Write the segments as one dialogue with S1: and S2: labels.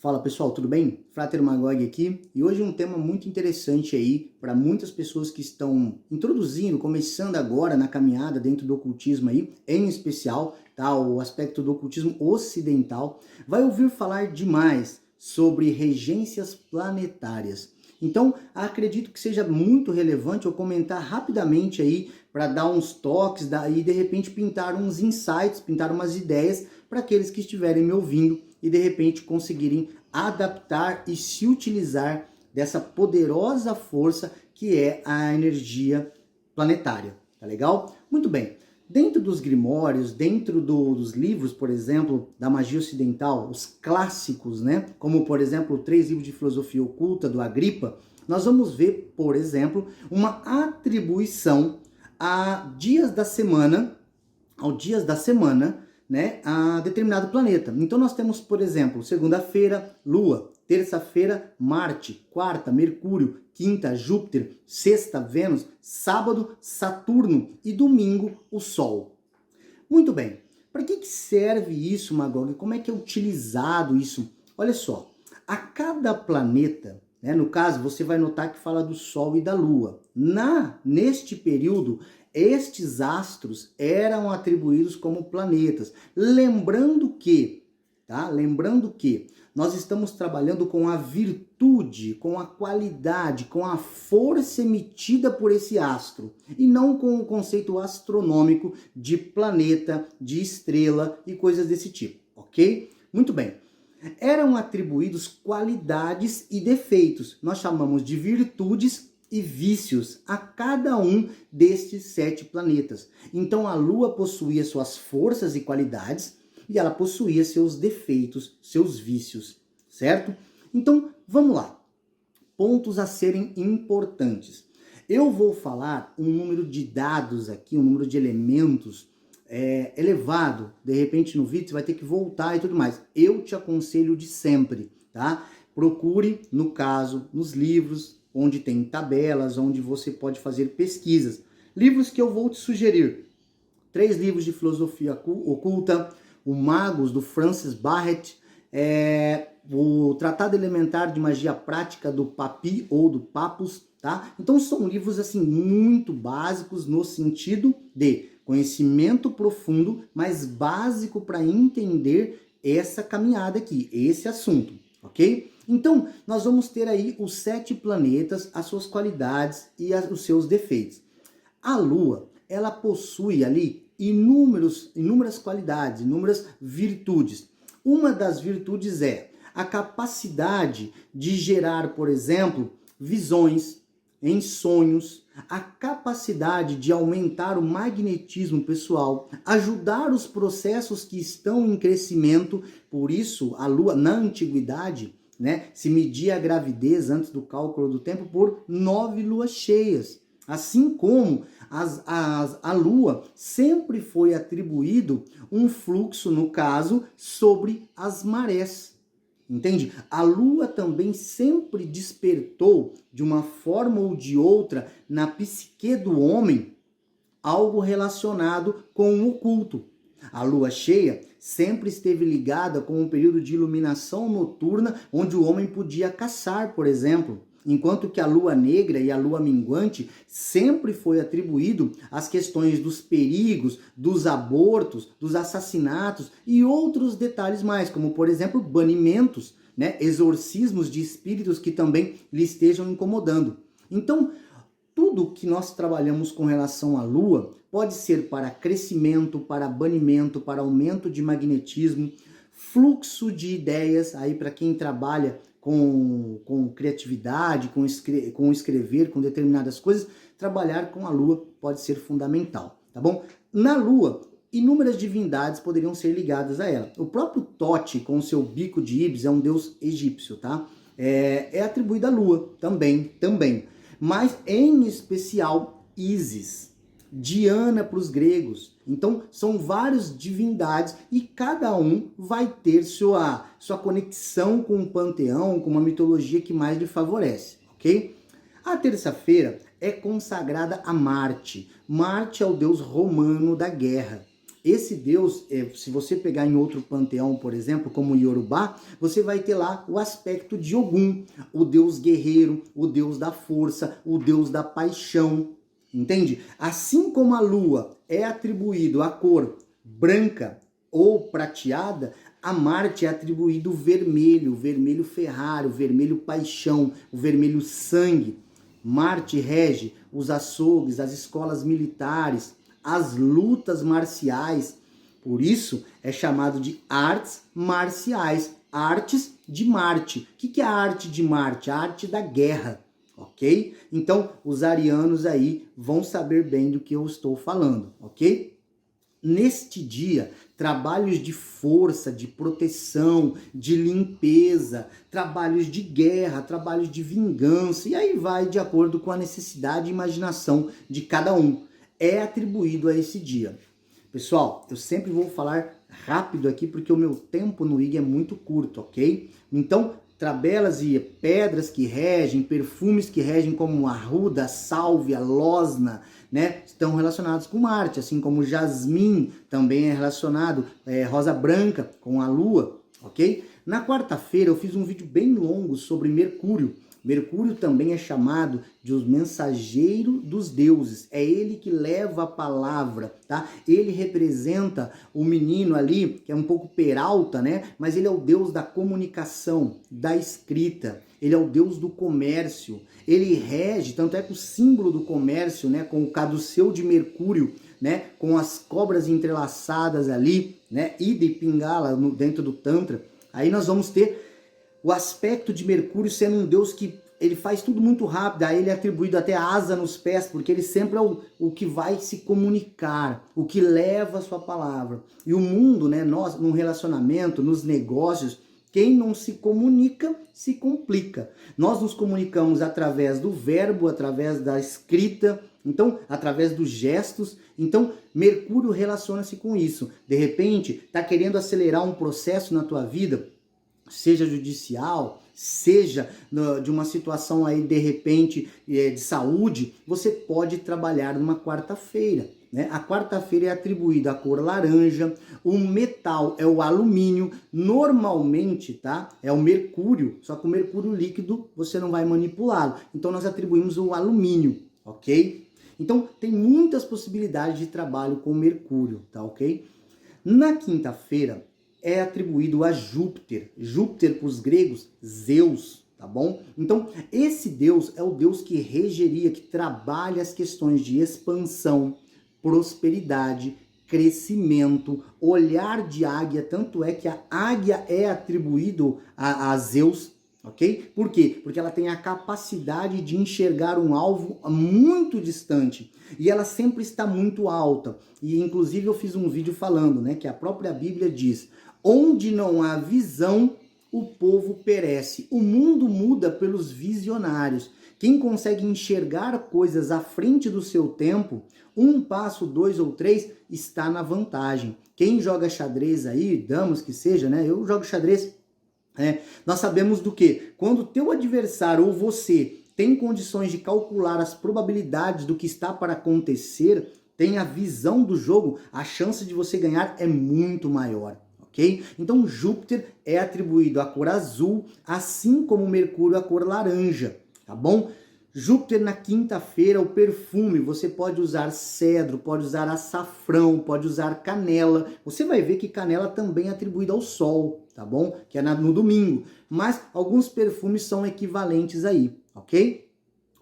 S1: Fala pessoal, tudo bem? Frater Magog aqui e hoje um tema muito interessante aí para muitas pessoas que estão introduzindo, começando agora na caminhada dentro do ocultismo aí, em especial, tá? O aspecto do ocultismo ocidental, vai ouvir falar demais sobre regências planetárias. Então, acredito que seja muito relevante eu comentar rapidamente aí para dar uns toques e de repente pintar uns insights, pintar umas ideias para aqueles que estiverem me ouvindo e de repente conseguirem adaptar e se utilizar dessa poderosa força que é a energia planetária, tá legal? Muito bem, dentro dos grimórios, dentro dos livros, por exemplo, da magia ocidental, os clássicos, né? Como, por exemplo, 3 livros de filosofia oculta do Agripa, nós vamos ver, por exemplo, uma atribuição a dias da semana, né, a determinado planeta. Então nós temos, por exemplo, segunda-feira, Lua, terça-feira, Marte, quarta, Mercúrio, quinta, Júpiter, sexta, Vênus, sábado, Saturno e domingo, o Sol. Muito bem. Para que serve isso, Magog? Como é que é utilizado isso? Olha só, a cada planeta, né, no caso, você vai notar que fala do Sol e da Lua. Neste período, estes astros eram atribuídos como planetas. Lembrando que nós estamos trabalhando com a virtude, com a qualidade, com a força emitida por esse astro, e não com o conceito astronômico de planeta, de estrela e coisas desse tipo, ok? Muito bem. Eram atribuídos qualidades e defeitos. Nós chamamos de virtudes e vícios a cada um destes 7 planetas. Então a Lua possuía suas forças e qualidades e ela possuía seus defeitos, seus vícios, certo? Então vamos lá. Pontos a serem importantes. Eu vou falar um número de dados aqui, um número de elementos elevado. De repente no vídeo você vai ter que voltar e tudo mais. Eu te aconselho de sempre, tá? Procure, no caso, nos livros, onde tem tabelas, onde você pode fazer pesquisas. Livros que eu vou te sugerir. 3 livros de filosofia oculta, o Magos, do Francis Barrett, o Tratado Elementar de Magia Prática, do Papi ou do Papus, tá? Então são livros, assim, muito básicos no sentido de conhecimento profundo, mas básico para entender essa caminhada aqui, esse assunto, ok? Então, nós vamos ter aí os 7 planetas, as suas qualidades e os seus defeitos. A Lua, ela possui ali inúmeras qualidades, inúmeras virtudes. Uma das virtudes é a capacidade de gerar, por exemplo, visões em sonhos, a capacidade de aumentar o magnetismo pessoal, ajudar os processos que estão em crescimento. Por isso, a Lua, na antiguidade, né, se media a gravidez antes do cálculo do tempo por 9 luas cheias. Assim como a Lua sempre foi atribuído um fluxo, no caso, sobre as marés. Entende? A Lua também sempre despertou, de uma forma ou de outra, na psique do homem, algo relacionado com o oculto. A lua cheia sempre esteve ligada com um período de iluminação noturna, onde o homem podia caçar, por exemplo. Enquanto que a lua negra e a lua minguante sempre foi atribuído às questões dos perigos, dos abortos, dos assassinatos e outros detalhes mais, como por exemplo banimentos, né, exorcismos de espíritos que também lhe estejam incomodando. Então, tudo que nós trabalhamos com relação à Lua pode ser para crescimento, para banimento, para aumento de magnetismo, fluxo de ideias, aí para quem trabalha com criatividade, com escrever, com determinadas coisas, trabalhar com a Lua pode ser fundamental, tá bom? Na Lua, inúmeras divindades poderiam ser ligadas a ela. O próprio Tote, com o seu bico de Ibis, é um deus egípcio, tá? É atribuído à Lua também. Mas em especial Ísis, Diana para os gregos. Então são várias divindades e cada um vai ter sua conexão com o panteão, com uma mitologia que mais lhe favorece, ok? A terça-feira é consagrada a Marte. Marte é o deus romano da guerra. Esse deus, se você pegar em outro panteão, por exemplo, como o Yorubá, você vai ter lá o aspecto de Ogum, o deus guerreiro, o deus da força, o deus da paixão, entende? Assim como a lua é atribuído a cor branca ou prateada, a Marte é atribuído o vermelho Ferrari, o vermelho paixão, o vermelho sangue. Marte rege os açougues, as escolas militares, as lutas marciais. Por isso é chamado de artes marciais, artes de Marte. O que é a arte de Marte? A arte da guerra, ok? Então os arianos aí vão saber bem do que eu estou falando, ok? Neste dia, trabalhos de força, de proteção, de limpeza, trabalhos de guerra, trabalhos de vingança, e aí vai de acordo com a necessidade e imaginação de cada um. É atribuído a esse dia. Pessoal, eu sempre vou falar rápido aqui porque o meu tempo no IG é muito curto, ok? Então, tabelas e pedras que regem, perfumes que regem como a arruda, a sálvia, a losna, né, estão relacionados com Marte, assim como o jasmim também é relacionado, rosa branca com a lua, ok? Na quarta-feira eu fiz um vídeo bem longo sobre Mercúrio. Mercúrio também é chamado de o mensageiro dos deuses. É ele que leva a palavra, tá? Ele representa o menino ali, que é um pouco peralta, né? Mas ele é o deus da comunicação, da escrita. Ele é o deus do comércio. Ele rege, tanto é que o símbolo do comércio, né? Com o caduceu de Mercúrio, né? Com as cobras entrelaçadas ali, né? Ida e Pingala dentro do Tantra. Aí nós vamos ter o aspecto de Mercúrio sendo um deus que ele faz tudo muito rápido, a ele é atribuído até asa nos pés, porque ele sempre é o que vai se comunicar, o que leva a sua palavra. E o mundo, né, nós, no relacionamento, nos negócios, quem não se comunica, se complica. Nós nos comunicamos através do verbo, através da escrita, então, através dos gestos. Então, Mercúrio relaciona-se com isso. De repente, está querendo acelerar um processo na tua vida, seja judicial, seja de uma situação aí de repente de saúde, você pode trabalhar numa quarta-feira, né? A quarta-feira é atribuída à cor laranja, o metal é o alumínio, normalmente, tá? É o mercúrio, só que o mercúrio líquido você não vai manipulá-lo, então nós atribuímos o alumínio, ok? Então tem muitas possibilidades de trabalho com mercúrio, tá ok? Na quinta-feira, é atribuído a Júpiter. Júpiter, para os gregos, Zeus, tá bom? Então, esse deus é o deus que regeria, que trabalha as questões de expansão, prosperidade, crescimento, olhar de águia, tanto é que a águia é atribuído a Zeus, ok? Por quê? Porque ela tem a capacidade de enxergar um alvo muito distante e ela sempre está muito alta. E inclusive eu fiz um vídeo falando, né, que a própria Bíblia diz: onde não há visão, o povo perece. O mundo muda pelos visionários. Quem consegue enxergar coisas à frente do seu tempo, um passo, dois ou três, está na vantagem. Quem joga xadrez aí, damas que seja, né? Eu jogo xadrez. Nós sabemos do que? Quando o teu adversário ou você tem condições de calcular as probabilidades do que está para acontecer, tem a visão do jogo, a chance de você ganhar é muito maior. Okay? Então Júpiter é atribuído à cor azul, assim como Mercúrio à cor laranja, tá bom? Júpiter na quinta-feira, o perfume, você pode usar cedro, pode usar açafrão, pode usar canela. Você vai ver que canela também é atribuída ao sol, tá bom? Que é no domingo. Mas alguns perfumes são equivalentes aí, ok?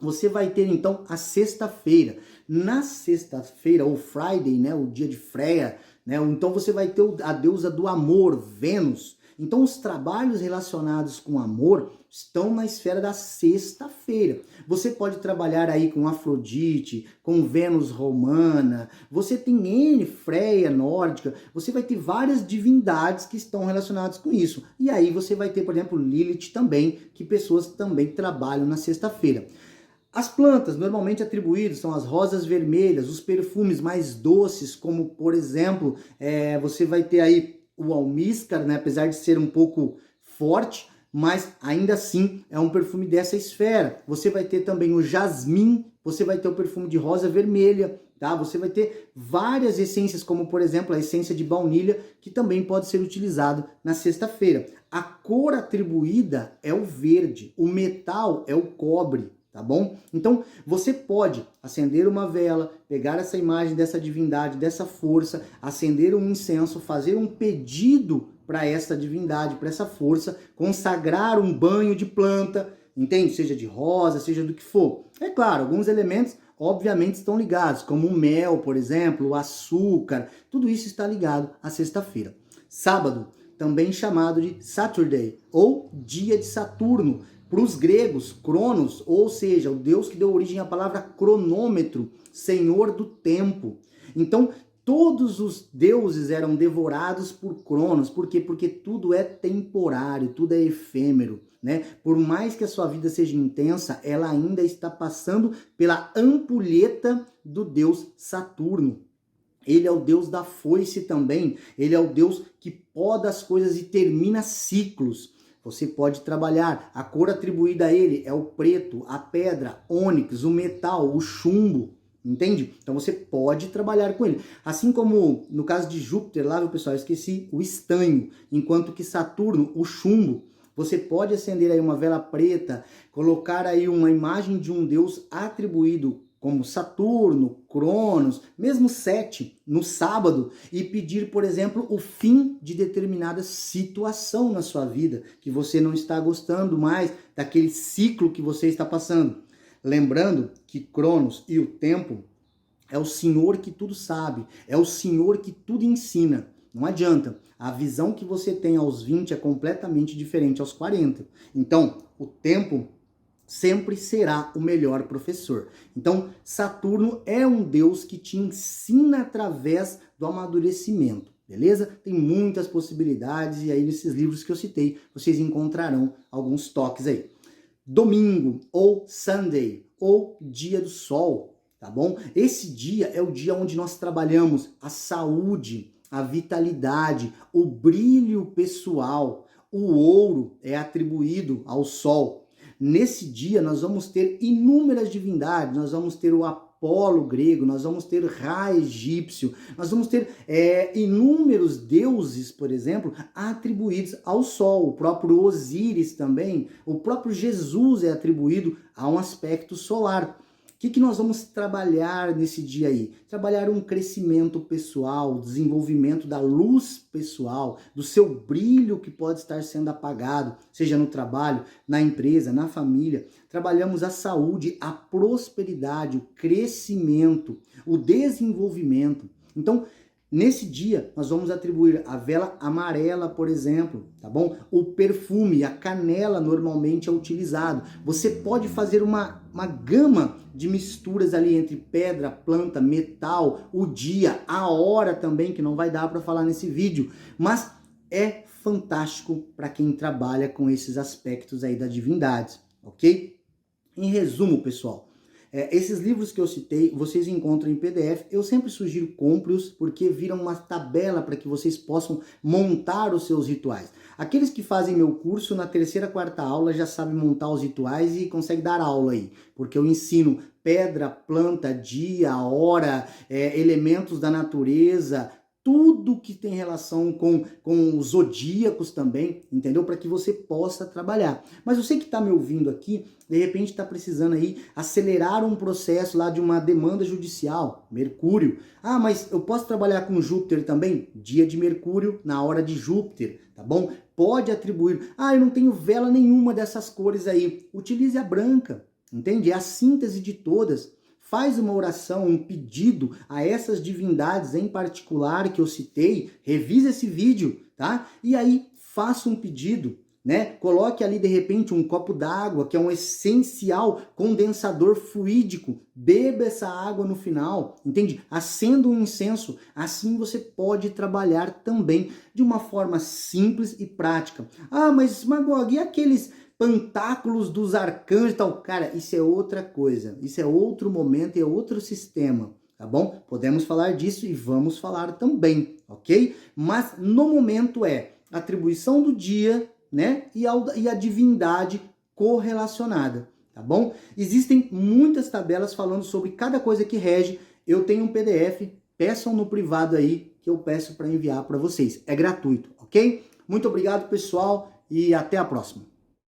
S1: Você vai ter então a sexta-feira. Na sexta-feira, ou Friday, né, o dia de Freia, né? Então você vai ter a deusa do amor, Vênus. Então os trabalhos relacionados com amor estão na esfera da sexta-feira. Você pode trabalhar aí com Afrodite, com Vênus romana, você tem N, Freia nórdica, você vai ter várias divindades que estão relacionadas com isso. E aí você vai ter, por exemplo, Lilith também, que pessoas também trabalham na sexta-feira. As plantas normalmente atribuídas são as rosas vermelhas, os perfumes mais doces, como por exemplo, você vai ter aí o almíscar, né? Apesar de ser um pouco forte, mas ainda assim é um perfume dessa esfera. Você vai ter também o jasmim, você vai ter o perfume de rosa vermelha, tá? Você vai ter várias essências, como por exemplo a essência de baunilha, que também pode ser utilizado na sexta-feira. A cor atribuída é o verde, o metal é o cobre, tá bom? Então, você pode acender uma vela, pegar essa imagem dessa divindade, dessa força, acender um incenso, fazer um pedido para essa divindade, para essa força, consagrar um banho de planta, entende? Seja de rosa, seja do que for. É claro, alguns elementos obviamente estão ligados, como o mel, por exemplo, o açúcar, tudo isso está ligado à sexta-feira. Sábado, também chamado de Saturday, ou dia de Saturno. Para os gregos, Cronos, ou seja, o deus que deu origem à palavra cronômetro, senhor do tempo. Então, todos os deuses eram devorados por Cronos. Por quê? Porque tudo é temporário, tudo é efêmero, né? Por mais que a sua vida seja intensa, ela ainda está passando pela ampulheta do deus Saturno. Ele é o deus da foice também. Ele é o deus que poda as coisas e termina ciclos. Você pode trabalhar, a cor atribuída a ele é o preto, a pedra, ônix, o metal, o chumbo, entende? Então você pode trabalhar com ele. Assim como no caso de Júpiter, lá, viu, pessoal, eu esqueci o estanho, enquanto que Saturno, o chumbo. Você pode acender aí uma vela preta, colocar aí uma imagem de um deus atribuído como Saturno, Cronos, mesmo Sete, no sábado, e pedir, por exemplo, o fim de determinada situação na sua vida, que você não está gostando mais daquele ciclo que você está passando. Lembrando que Cronos e o tempo é o Senhor que tudo sabe, é o Senhor que tudo ensina. Não adianta. A visão que você tem aos 20 é completamente diferente aos 40. Então, o tempo sempre será o melhor professor. Então, Saturno é um deus que te ensina através do amadurecimento, beleza? Tem muitas possibilidades e aí nesses livros que eu citei, vocês encontrarão alguns toques aí. Domingo, ou Sunday, ou dia do sol, tá bom? Esse dia é o dia onde nós trabalhamos a saúde, a vitalidade, o brilho pessoal. O ouro é atribuído ao sol. Nesse dia nós vamos ter inúmeras divindades, nós vamos ter o Apolo grego, nós vamos ter Ra egípcio, nós vamos ter inúmeros deuses, por exemplo, atribuídos ao sol. O próprio Osíris também, o próprio Jesus é atribuído a um aspecto solar. O que nós vamos trabalhar nesse dia aí? Trabalhar um crescimento pessoal, desenvolvimento da luz pessoal, do seu brilho que pode estar sendo apagado, seja no trabalho, na empresa, na família. Trabalhamos a saúde, a prosperidade, o crescimento, o desenvolvimento. Então, nesse dia, nós vamos atribuir a vela amarela, por exemplo, tá bom? O perfume, a canela normalmente é utilizado. Você pode fazer uma gama de misturas ali entre pedra, planta, metal, o dia, a hora também, que não vai dar para falar nesse vídeo, mas é fantástico para quem trabalha com esses aspectos aí das divindades, ok? Em resumo, pessoal, esses livros que eu citei, vocês encontram em PDF. Eu sempre sugiro compre-os, porque viram uma tabela para que vocês possam montar os seus rituais. Aqueles que fazem meu curso, na terceira, quarta aula, já sabem montar os rituais e conseguem dar aula aí. Porque eu ensino pedra, planta, dia, hora, elementos da natureza, tudo que tem relação com os zodíacos também, entendeu? Para que você possa trabalhar. Mas você que está me ouvindo aqui, de repente está precisando aí acelerar um processo lá de uma demanda judicial, Mercúrio. Ah, mas eu posso trabalhar com Júpiter também? Dia de Mercúrio, na hora de Júpiter, tá bom? Pode atribuir. Ah, eu não tenho vela nenhuma dessas cores aí. Utilize a branca, entende? É a síntese de todas. Faz uma oração, um pedido a essas divindades em particular que eu citei, revisa esse vídeo, tá? E aí faça um pedido, né? Coloque ali de repente um copo d'água, que é um essencial condensador fluídico. Beba essa água no final, entende? Acenda um incenso. Assim você pode trabalhar também de uma forma simples e prática. Ah, mas Magog, e aqueles pantáculos dos arcanjos e tal? Cara, isso é outra coisa, isso é outro momento, é outro sistema, tá bom? Podemos falar disso e vamos falar também, ok? Mas no momento é atribuição do dia, né? E a divindade correlacionada, tá bom? Existem muitas tabelas falando sobre cada coisa que rege. eu tenho um PDF, peçam no privado aí, que eu peço para enviar para vocês. É gratuito, ok? Muito obrigado, pessoal, e até a próxima.